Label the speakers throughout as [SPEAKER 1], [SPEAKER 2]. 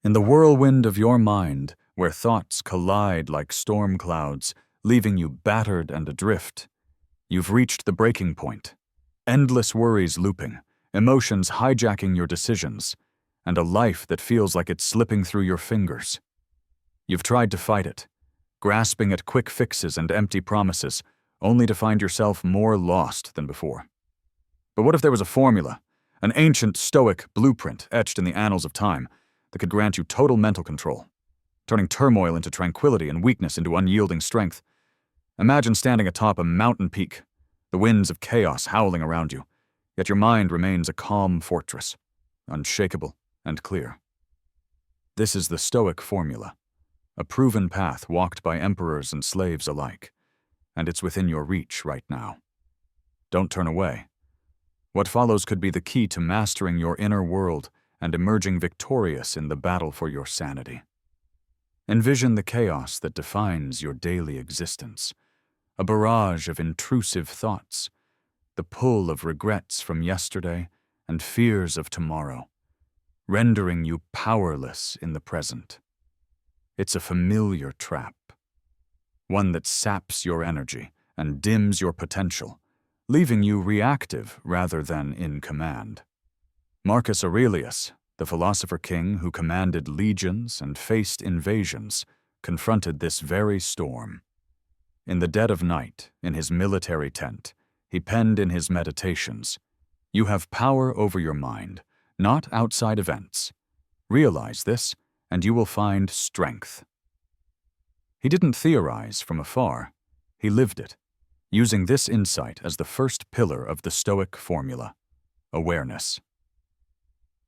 [SPEAKER 1] In the whirlwind of your mind, where thoughts collide like storm clouds, leaving you battered and adrift, you've reached the breaking point. Endless worries looping, emotions hijacking your decisions, and a life that feels like it's slipping through your fingers. You've tried to fight it, grasping at quick fixes and empty promises, only to find yourself more lost than before. But what if there was a formula, an ancient Stoic blueprint etched in the annals of time that could grant you total mental control, turning turmoil into tranquility and weakness into unyielding strength? Imagine standing atop a mountain peak, the winds of chaos howling around you, yet your mind remains a calm fortress, unshakable and clear. This is the Stoic formula, a proven path walked by emperors and slaves alike, and it's within your reach right now. Don't turn away. What follows could be the key to mastering your inner world and emerging victorious in the battle for your sanity. Envision the chaos that defines your daily existence, a barrage of intrusive thoughts, the pull of regrets from yesterday and fears of tomorrow, rendering you powerless in the present. It's a familiar trap, one that saps your energy and dims your potential, leaving you reactive rather than in command. Marcus Aurelius, the philosopher king who commanded legions and faced invasions, confronted this very storm. In the dead of night, in his military tent, he penned in his meditations, "You have power over your mind, not outside events. Realize this, and you will find strength." He didn't theorize from afar. He lived it, using this insight as the first pillar of the Stoic formula: awareness.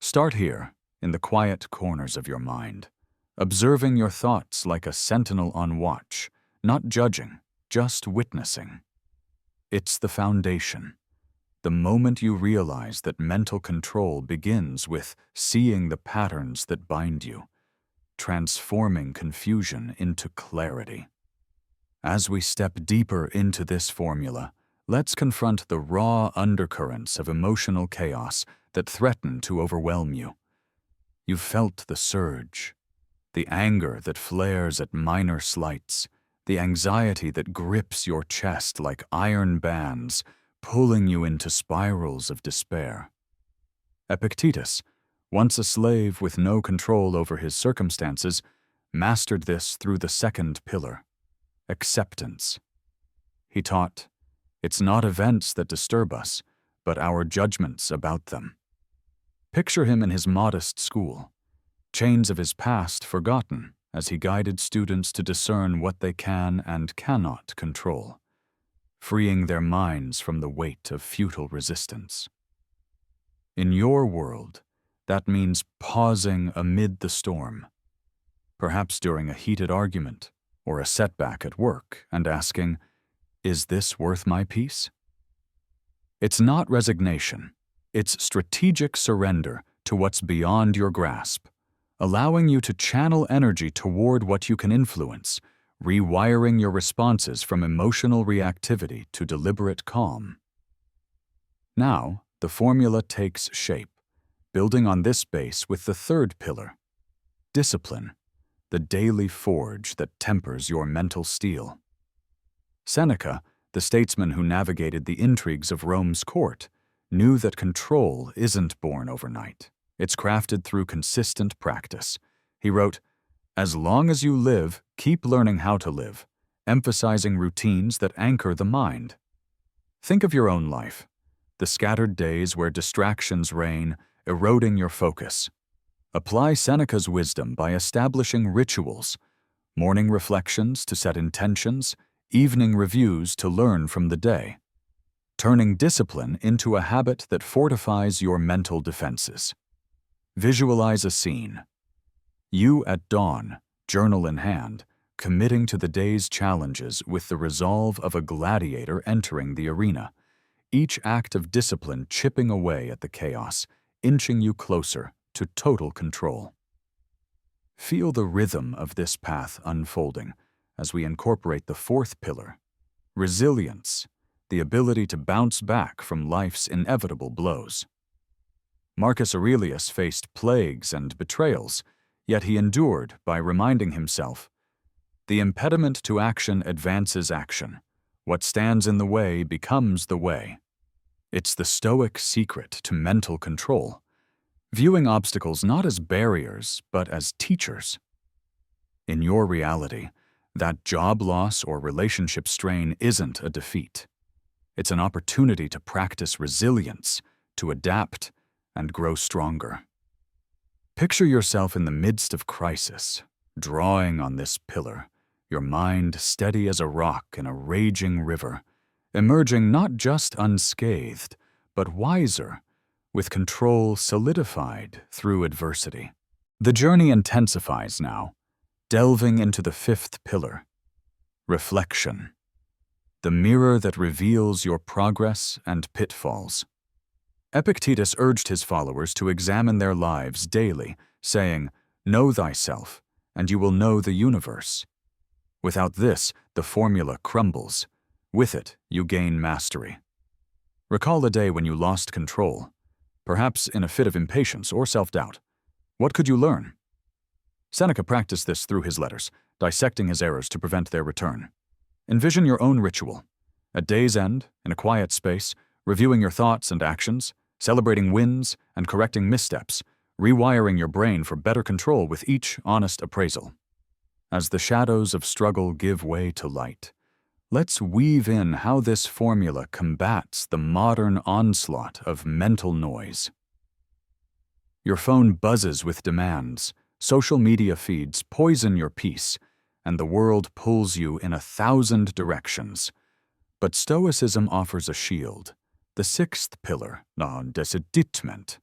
[SPEAKER 1] Start here, in the quiet corners of your mind, observing your thoughts like a sentinel on watch, not judging, just witnessing. It's the foundation. The moment you realize that mental control begins with seeing the patterns that bind you, transforming confusion into clarity. As we step deeper into this formula, let's confront the raw undercurrents of emotional chaos that threaten to overwhelm you. You've felt the surge, the anger that flares at minor slights, the anxiety that grips your chest like iron bands, pulling you into spirals of despair. Epictetus, once a slave with no control over his circumstances, mastered this through the second pillar: acceptance. He taught, "It's not events that disturb us, but our judgments about them." Picture him in his modest school, chains of his past forgotten as he guided students to discern what they can and cannot control, freeing their minds from the weight of futile resistance. In your world, that means pausing amid the storm, perhaps during a heated argument or a setback at work, and asking, "Is this worth my peace?" It's not resignation. It's strategic surrender to what's beyond your grasp, allowing you to channel energy toward what you can influence, rewiring your responses from emotional reactivity to deliberate calm. Now, the formula takes shape, building on this base with the third pillar: discipline, the daily forge that tempers your mental steel. Seneca, the statesman who navigated the intrigues of Rome's court, knew that control isn't born overnight. It's crafted through consistent practice. He wrote, "As long as you live, keep learning how to live, emphasizing routines that anchor the mind." Think of your own life, the scattered days where distractions reign, eroding your focus. Apply Seneca's wisdom by establishing rituals, morning reflections to set intentions, evening reviews to learn from the day, turning discipline into a habit that fortifies your mental defenses. Visualize a scene. You at dawn, journal in hand, committing to the day's challenges with the resolve of a gladiator entering the arena, each act of discipline chipping away at the chaos, inching you closer to total control. Feel the rhythm of this path unfolding as we incorporate the fourth pillar: resilience, the ability to bounce back from life's inevitable blows. Marcus Aurelius faced plagues and betrayals, Yet he endured by reminding himself, "The impediment to action advances action. What stands in the way becomes the way." It's the Stoic secret to mental control, viewing obstacles not as barriers, but as teachers. In your reality, that job loss or relationship strain isn't a defeat. It's an opportunity to practice resilience, to adapt, and grow stronger. Picture yourself in the midst of crisis, drawing on this pillar, your mind steady as a rock in a raging river, emerging not just unscathed, but wiser, with control solidified through adversity. The journey intensifies now, delving into the fifth pillar, reflection, the mirror that reveals your progress and pitfalls. Epictetus urged his followers to examine their lives daily, saying, "Know thyself, and you will know the universe." Without this, the formula crumbles. With it, you gain mastery. Recall a day when you lost control, perhaps in a fit of impatience or self-doubt. What could you learn? Seneca practiced this through his letters, dissecting his errors to prevent their return. Envision your own ritual. At day's end, in a quiet space, reviewing your thoughts and actions, celebrating wins and correcting missteps, rewiring your brain for better control with each honest appraisal. As the shadows of struggle give way to light, let's weave in how this formula combats the modern onslaught of mental noise. Your phone buzzes with demands, social media feeds poison your peace, and the world pulls you in 1,000 directions. But Stoicism offers a shield, the sixth pillar, non deciditment.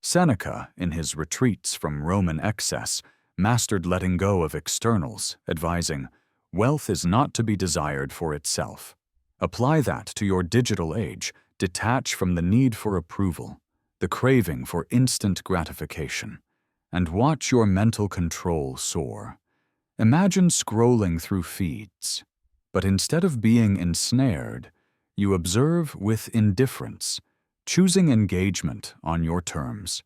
[SPEAKER 1] Seneca, in his retreats from Roman excess, mastered letting go of externals, advising, "Wealth is not to be desired for itself." Apply that to your digital age, detach from the need for approval, the craving for instant gratification, and watch your mental control soar. Imagine scrolling through feeds, but instead of being ensnared, you observe with indifference, choosing engagement on your terms,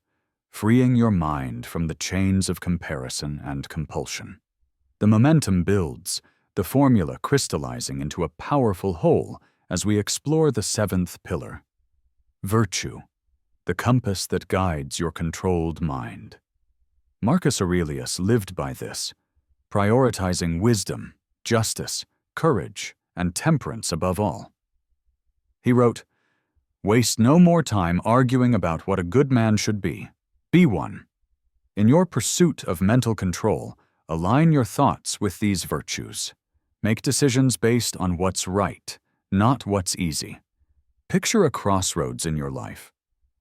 [SPEAKER 1] freeing your mind from the chains of comparison and compulsion. The momentum builds, the formula crystallizing into a powerful whole as we explore the seventh pillar, virtue, the compass that guides your controlled mind. Marcus Aurelius lived by this, prioritizing wisdom, justice, courage, and temperance above all. He wrote, "Waste no more time arguing about what a good man should be. Be one. In your pursuit of mental control, align your thoughts with these virtues. Make decisions based on what's right, not what's easy. Picture a crossroads in your life.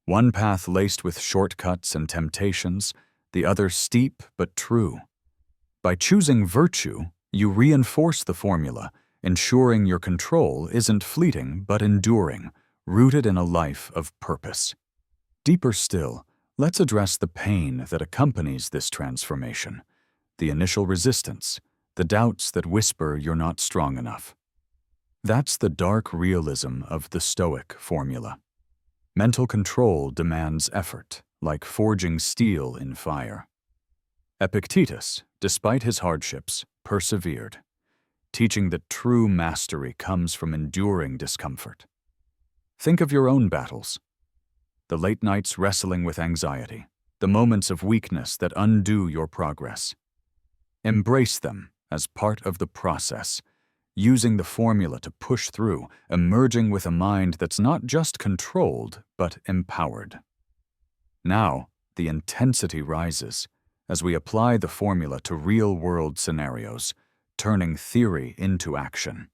[SPEAKER 1] One path laced with shortcuts and temptations, the other steep but true. By choosing virtue, you reinforce the formula, ensuring your control isn't fleeting but enduring, rooted in a life of purpose. Deeper still, let's address the pain that accompanies this transformation, the initial resistance, the doubts that whisper you're not strong enough. That's the dark realism of the Stoic formula. Mental control demands effort, like forging steel in fire. Epictetus, despite his hardships, persevered, teaching that true mastery comes from enduring discomfort. Think of your own battles. The late nights wrestling with anxiety, the moments of weakness that undo your progress. Embrace them as part of the process, using the formula to push through, emerging with a mind that's not just controlled, but empowered. Now, the intensity rises as we apply the formula to real-world scenarios, turning theory into action.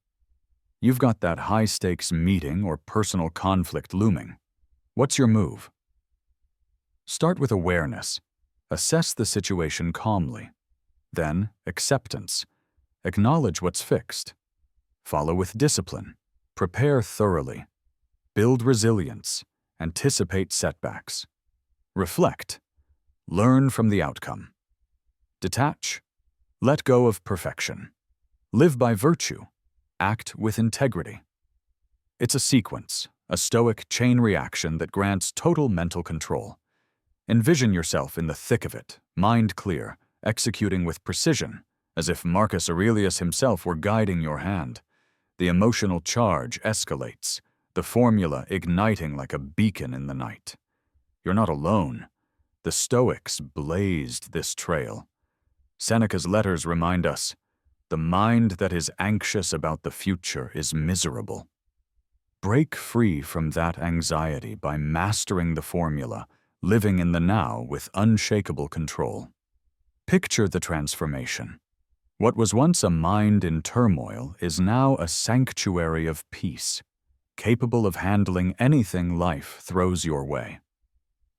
[SPEAKER 1] You've got that high-stakes meeting or personal conflict looming. What's your move? Start with awareness. Assess the situation calmly. Then, acceptance. Acknowledge what's fixed. Follow with discipline. Prepare thoroughly. Build resilience. Anticipate setbacks. Reflect. Learn from the outcome. Detach. Let go of perfection. Live by virtue. Act with integrity. It's a sequence, a Stoic chain reaction that grants total mental control. Envision yourself in the thick of it, mind clear, executing with precision, as if Marcus Aurelius himself were guiding your hand. The emotional charge escalates, the formula igniting like a beacon in the night. You're not alone. The Stoics blazed this trail. Seneca's letters remind us, the mind that is anxious about the future is miserable. Break free from that anxiety by mastering the formula, living in the now with unshakable control. Picture the transformation. What was once a mind in turmoil is now a sanctuary of peace, capable of handling anything life throws your way.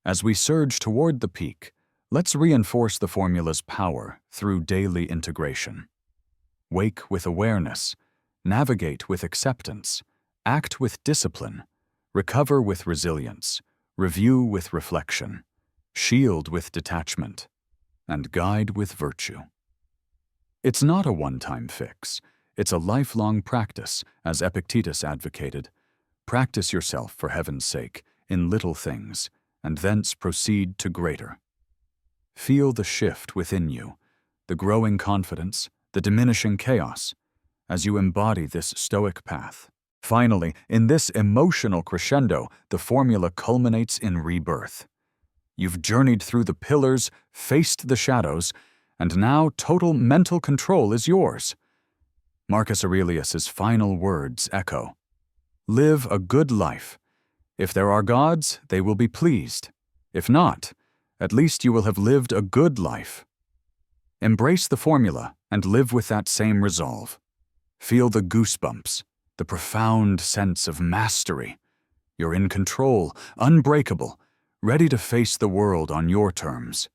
[SPEAKER 1] As we surge toward the peak, let's reinforce the formula's power through daily integration. Wake with awareness, navigate with acceptance, act with discipline, recover with resilience, review with reflection, shield with detachment, and guide with virtue. It's not a one-time fix. It's a lifelong practice, as Epictetus advocated. Practice yourself, for heaven's sake, in little things, and thence proceed to greater. Feel the shift within you, the growing confidence, the diminishing chaos, as you embody this Stoic path. Finally, in this emotional crescendo, the formula culminates in rebirth. You've journeyed through the pillars, faced the shadows, and now total mental control is yours. Marcus Aurelius's final words echo, "Live a good life. If there are gods, they will be pleased. If not, at least you will have lived a good life." Embrace the formula and live with that same resolve. Feel the goosebumps, the profound sense of mastery. You're in control, unbreakable, ready to face the world on your terms.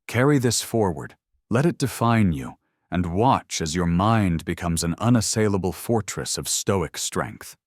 [SPEAKER 1] Carry this forward, let it define you, and watch as your mind becomes an unassailable fortress of Stoic strength.